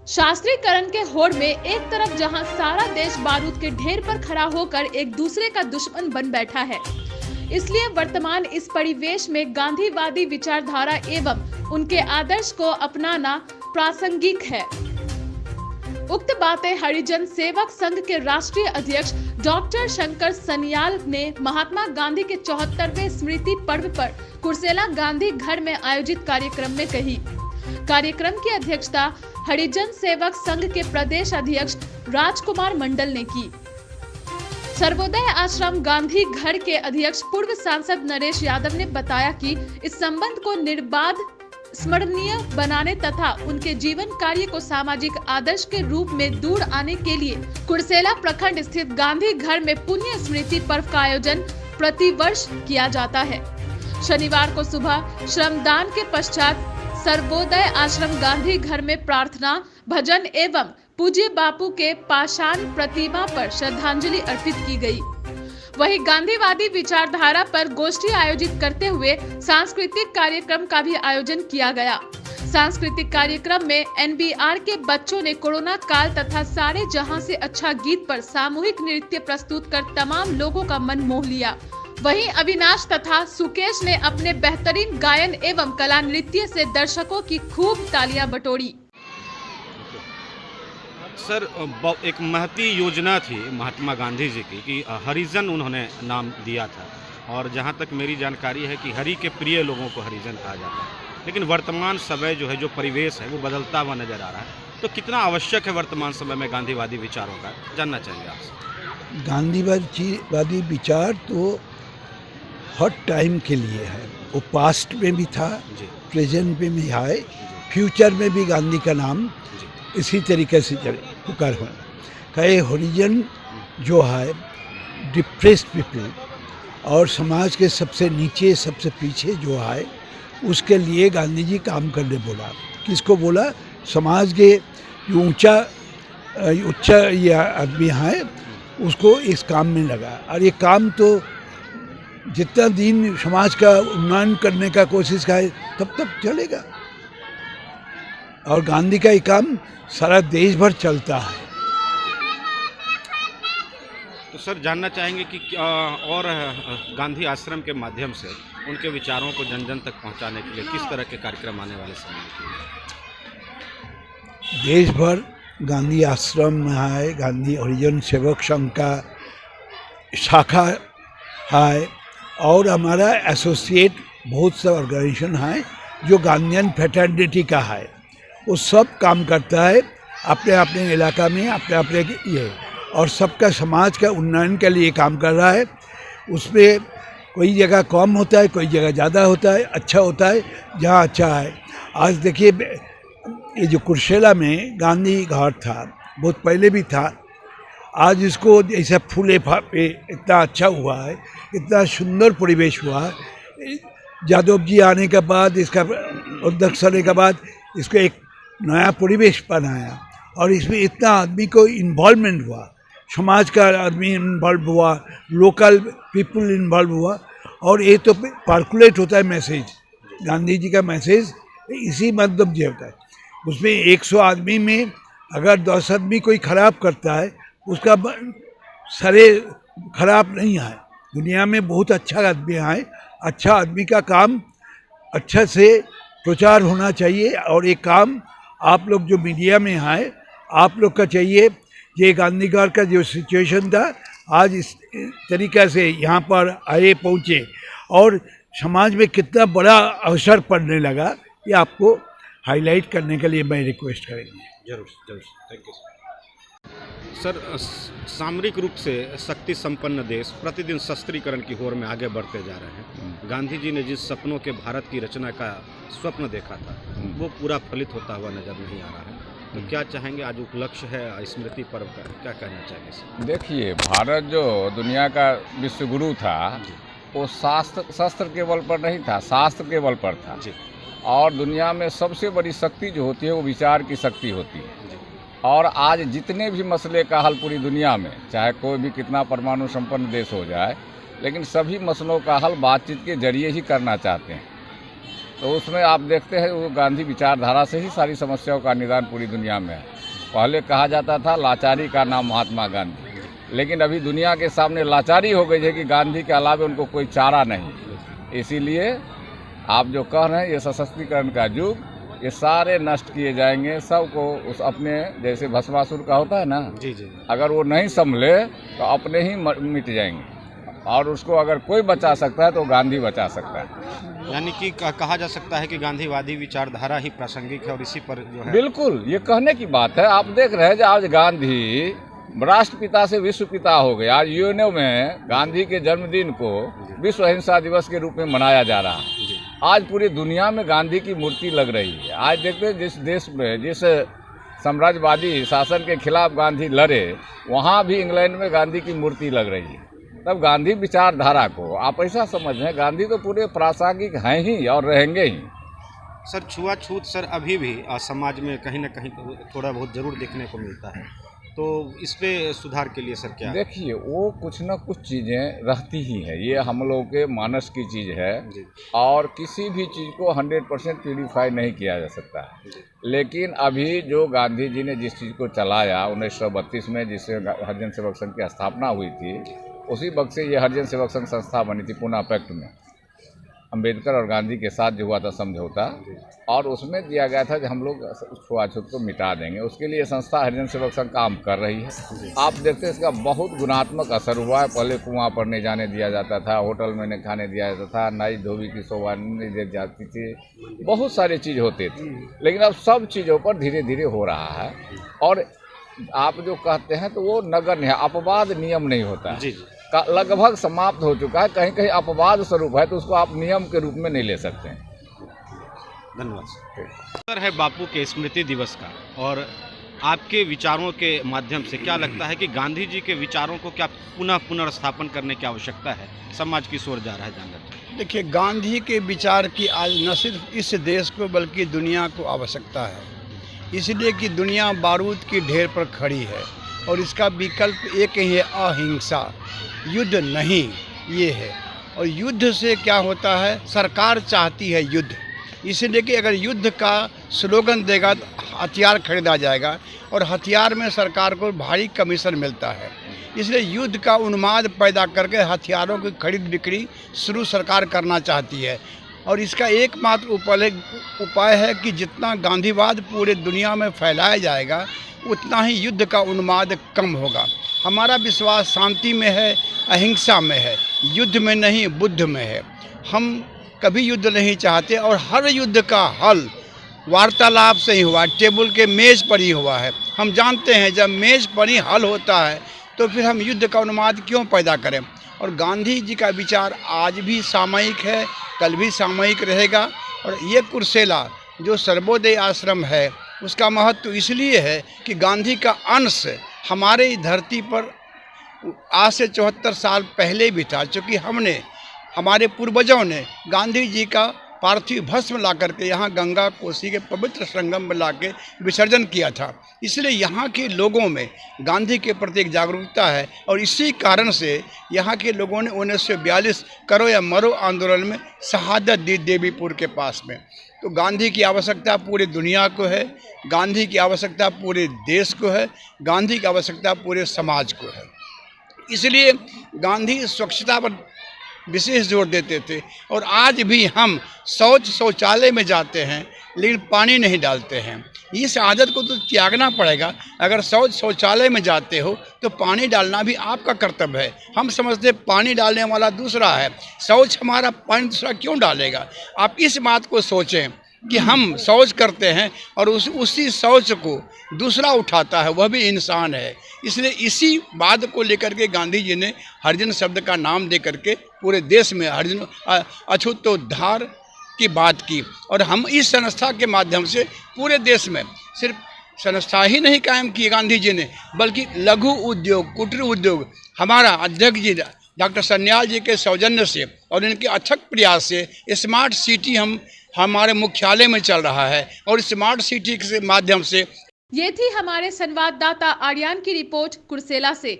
शास्त्रीकरण के होड़ में एक तरफ जहां सारा देश बारूद के ढेर पर खड़ा होकर एक दूसरे का दुश्मन बन बैठा है, इसलिए वर्तमान इस परिवेश में गांधीवादी विचारधारा एवं उनके आदर्श को अपनाना प्रासंगिक है। उक्त बातें हरिजन सेवक संघ के राष्ट्रीय अध्यक्ष डॉक्टर शंकर सनियाल ने महात्मा गांधी के 74वें स्मृति पर्व पर कुर्सेला गांधी घर में आयोजित कार्यक्रम में कही। कार्यक्रम की अध्यक्षता हरिजन सेवक संघ के प्रदेश अध्यक्ष राजकुमार मंडल ने की। सर्वोदय आश्रम गांधी घर के अध्यक्ष पूर्व सांसद नरेश यादव ने बताया कि इस संबंध को निर्बाध स्मरणीय बनाने तथा उनके जीवन कार्य को सामाजिक आदर्श के रूप में दूर आने के लिए कुर्सेला प्रखंड स्थित गांधी घर में पुण्य स्मृति पर्व का आयोजन प्रतिवर्ष किया जाता है। शनिवार को सुबह श्रमदान के पश्चात सर्वोदय आश्रम गांधी घर में प्रार्थना, भजन एवं पूज्य बापू के पाषाण प्रतिमा पर श्रद्धांजलि अर्पित की गई। वहीं गांधीवादी विचारधारा पर गोष्ठी आयोजित करते हुए सांस्कृतिक कार्यक्रम का भी आयोजन किया गया। सांस्कृतिक कार्यक्रम में एनबीआर के बच्चों ने कोरोना काल तथा सारे जहां से अच्छा गीत पर सामूहिक नृत्य प्रस्तुत कर तमाम लोगों का मन मोह लिया। वहीं अविनाश तथा सुकेश ने अपने बेहतरीन गायन एवं कला नृत्य से दर्शकों की खूब तालियां बटोरी। सर, एक महती योजना थी महात्मा गांधी जी की कि हरिजन उन्होंने नाम दिया था, और जहाँ तक मेरी जानकारी है कि हरि के प्रिय लोगों को हरिजन कहा जाता है। लेकिन वर्तमान समय जो है, जो परिवेश है, वो बदलता हुआ नज़र आ रहा है। तो कितना आवश्यक है वर्तमान समय में गांधीवादी विचारों का, जानना चाहेंगे आपसे। गांधीवादी विचार तो हर टाइम के लिए है। वो पास्ट में भी था, प्रेजेंट में भी है, फ्यूचर में भी गांधी का नाम इसी तरीके से पुकार हो। कहे हरिजन जो है डिप्रेस्ड पीपल और समाज के सबसे नीचे सबसे पीछे जो है, उसके लिए गांधी जी काम करने बोला। किसको बोला? समाज के जो ऊंचा ये आदमी है उसको इस काम में लगा। और ये काम तो जितना दिन समाज का उन्नयन करने का कोशिश करे तब तक चलेगा। और गांधी का ये काम सारा देश भर चलता है। तो सर, जानना चाहेंगे कि और गांधी आश्रम के माध्यम से उनके विचारों को जन जन तक पहुंचाने के लिए किस तरह के कार्यक्रम आने वाले समय में किए जाएंगे? देश भर गांधी आश्रम में है, गांधी हरिजन सेवक संघ का शाखा है, और हमारा एसोसिएट बहुत सा ऑर्गेनाइजेशन है जो गांधीयन फ्रेटर्निटी का है। वो सब काम करता है अपने अपने इलाका में, अपने अपने ये, और सबका समाज का उन्नयन के लिए काम कर रहा है। उसमें कोई जगह कम होता है, कोई जगह ज़्यादा होता है, अच्छा होता है जहाँ अच्छा है। आज देखिए, ये जो कुर्सेला में गांधी घाट था, बहुत पहले भी था। आज इसको ऐसा फूले फापे इतना अच्छा हुआ है, इतना सुंदर परिवेश हुआ है। यादव जी आने के बाद, इसका अध्यक्ष होने के बाद, इसको एक नया परिवेश बनाया, और इसमें इतना आदमी को इन्वॉल्वमेंट हुआ, समाज का आदमी इन्वॉल्व हुआ, लोकल पीपल इन्वॉल्व हुआ। और ये तो पार्कुलेट होता है मैसेज, गांधी जी का मैसेज इसी मतलब से होता है। उसमें 100 आदमी में अगर 10 आदमी कोई खराब करता है, उसका सारे खराब नहीं है। दुनिया में बहुत अच्छा आदमी है, अच्छा आदमी का काम अच्छा से प्रचार होना चाहिए। और ये काम आप लोग जो मीडिया में हैं, आप लोग का चाहिए। ये गांधीघाट का जो सिचुएशन था, आज इस तरीक़े से यहाँ पर आए पहुँचे, और समाज में कितना बड़ा अवसर पड़ने लगा, ये आपको हाईलाइट करने के लिए मैं रिक्वेस्ट करेंगे। जरूर जरूर, थैंक यू सर। सामरिक रूप से शक्ति संपन्न देश प्रतिदिन शस्त्रीकरण की होड़ में आगे बढ़ते जा रहे हैं। गांधी जी ने जिस सपनों के भारत की रचना का स्वप्न देखा था, वो पूरा फलित होता हुआ नजर नहीं आ रहा है। तो क्या चाहेंगे, आज उपलक्ष्य है स्मृति पर्व का, क्या कहना चाहेंगे सर? देखिए, भारत जो दुनिया का विश्वगुरु था, वो शस्त्र के बल पर नहीं था, शास्त्र के बल पर था। और दुनिया में सबसे बड़ी शक्ति जो होती है वो विचार की शक्ति होती है। और आज जितने भी मसले का हल पूरी दुनिया में, चाहे कोई भी कितना परमाणु संपन्न देश हो जाए, लेकिन सभी मसलों का हल बातचीत के जरिए ही करना चाहते हैं। तो उसमें आप देखते हैं वो गांधी विचारधारा से ही सारी समस्याओं का निदान पूरी दुनिया में है। पहले कहा जाता था लाचारी का नाम महात्मा गांधी, लेकिन अभी दुनिया के सामने लाचारी हो गई है कि गांधी के अलावा उनको कोई चारा नहीं। इसीलिए आप जो कह रहे हैं ये सशक्तिकरण का युग, ये सारे नष्ट किए जाएंगे। सबको उस अपने जैसे भस्मासुर का होता है ना, जी जी, अगर वो नहीं संभले तो अपने ही मिट जाएंगे, और उसको अगर कोई बचा सकता है तो गांधी बचा सकता है। यानी कि कहा जा सकता है कि गांधीवादी विचारधारा ही प्रासंगिक है और इसी पर जो है। बिल्कुल, ये कहने की बात है। आप देख रहे हैं कि आज गांधी राष्ट्रपिता से विश्व पिता हो गए। आज यूएनओ में गांधी के जन्मदिन को विश्व अहिंसा दिवस के रूप में मनाया जा रहा है। आज पूरी दुनिया में गांधी की मूर्ति लग रही है। आज देखते हैं जिस देश में जिस साम्राज्यवादी शासन के खिलाफ गांधी लड़े, वहाँ भी इंग्लैंड में गांधी की मूर्ति लग रही है। तब गांधी विचारधारा को आप ऐसा समझ रहे हैं, गांधी तो पूरे प्रासंगिक हैं ही और रहेंगे ही। सर छुआछूत सर अभी भी समाज में कहीं ना कहीं थोड़ा बहुत जरूर देखने को मिलता है, तो इस पे सुधार के लिए सर क्या? देखिए, वो कुछ न कुछ चीज़ें रहती ही है, ये हम लोगों के मानस की चीज़ है और किसी भी चीज़ को 100% प्यूरीफाई नहीं किया जा सकता है। लेकिन अभी जो गांधी जी ने जिस चीज़ को चलाया 1932 में, जिससे हरिजन सेवक संघ की स्थापना हुई थी, उसी वक्त से ये हरिजन सेवक संघ संस्था बनी थी पूना पैक्ट में, अंबेडकर और गांधी के साथ जो हुआ था समझौता, और उसमें दिया गया था कि हम लोग छुआछूत को मिटा देंगे। उसके लिए संस्था हरिजन सेवक संघ काम कर रही है। आप देखते हैं इसका बहुत गुणात्मक असर हुआ है। पहले कुआं पर नहीं जाने दिया जाता था, होटल में नहीं खाने दिया जाता था, नाई धोबी की शोभा नहीं दी जाती थी, बहुत सारी चीज़ होती थी। लेकिन अब सब चीज़ों पर धीरे धीरे हो रहा है। और आप जो कहते हैं तो वो नगण्य है, अपवाद नियम नहीं होता है, लगभग समाप्त हो चुका है। कहीं कहीं अपवाद स्वरूप है तो उसको आप नियम के रूप में नहीं ले सकते हैं। धन्यवाद सर। है बापू के स्मृति दिवस का, और आपके विचारों के माध्यम से क्या लगता है कि गांधी जी के विचारों को क्या पुनर्स्थापन करने की आवश्यकता है? समाज की ओर जा रहा है जानकर। देखिए, गांधी के विचार की आज न सिर्फ इस देश को बल्कि दुनिया को आवश्यकता है, इसलिए कि दुनिया बारूद की ढेर पर खड़ी है और इसका विकल्प एक ही है, अहिंसा, युद्ध नहीं, ये है। और युद्ध से क्या होता है, सरकार चाहती है युद्ध, इसलिए कि अगर युद्ध का स्लोगन देगा तो हथियार खरीदा जाएगा और हथियार में सरकार को भारी कमीशन मिलता है। इसलिए युद्ध का उन्माद पैदा करके हथियारों की खरीद बिक्री शुरू सरकार करना चाहती है। और इसका एकमात्र उपाय है कि जितना गांधीवाद पूरे दुनिया में फैलाया जाएगा उतना ही युद्ध का उन्माद कम होगा। हमारा विश्वास शांति में है, अहिंसा में है, युद्ध में नहीं, बुद्ध में है। हम कभी युद्ध नहीं चाहते और हर युद्ध का हल वार्तालाप से ही हुआ, टेबल के मेज़ पर ही हुआ है। हम जानते हैं जब मेज़ पर ही हल होता है तो फिर हम युद्ध का उन्माद क्यों पैदा करें। और गांधी जी का विचार आज भी सामयिक है, कल भी सामयिक रहेगा। और ये कुर्सेला जो सर्वोदय आश्रम है उसका महत्व इसलिए है कि गांधी का अंश हमारे धरती पर आज से 74 साल पहले भी था, क्योंकि हमारे पूर्वजों ने गांधी जी का पार्थिव भस्म ला करके यहाँ गंगा कोसी के पवित्र संगम में ला के विसर्जन किया था। इसलिए यहाँ के लोगों में गांधी के प्रति एक जागरूकता है और इसी कारण से यहाँ के लोगों ने 1942 करो या मरो आंदोलन में शहादत दी देवीपुर के पास में। तो गांधी की आवश्यकता पूरी दुनिया को है, गांधी की आवश्यकता पूरे देश को है, गांधी की आवश्यकता पूरे समाज को है। इसलिए गांधी स्वच्छता पर विशेष जोर देते थे। और आज भी हम शौचालय में जाते हैं लेकिन पानी नहीं डालते हैं। इस आदत को तो त्यागना पड़ेगा। अगर शौचालय में जाते हो तो पानी डालना भी आपका कर्तव्य है। हम समझते पानी डालने वाला दूसरा है, शौच हमारा, पानी दूसरा क्यों डालेगा। आप इस बात को सोचें कि हम शौच करते हैं और उसी शौच को दूसरा उठाता है, वह भी इंसान है। इसलिए इसी बात को लेकर के गांधी जी ने हरिजन शब्द का नाम दे करके पूरे देश में हरिजन अछूतोद्धार की बात की। और हम इस संस्था के माध्यम से पूरे देश में सिर्फ संस्था ही नहीं कायम की गांधी जी ने, बल्कि लघु उद्योग, कुटीर उद्योग हमारा अध्यक्ष जी डॉक्टर सन्याल जी के सौजन्य से और इनके अथक प्रयास से स्मार्ट सिटी हमारे मुख्यालय में चल रहा है। और स्मार्ट सिटी के माध्यम से ये थी हमारे संवाददाता आर्यन की रिपोर्ट कुर्सेला से।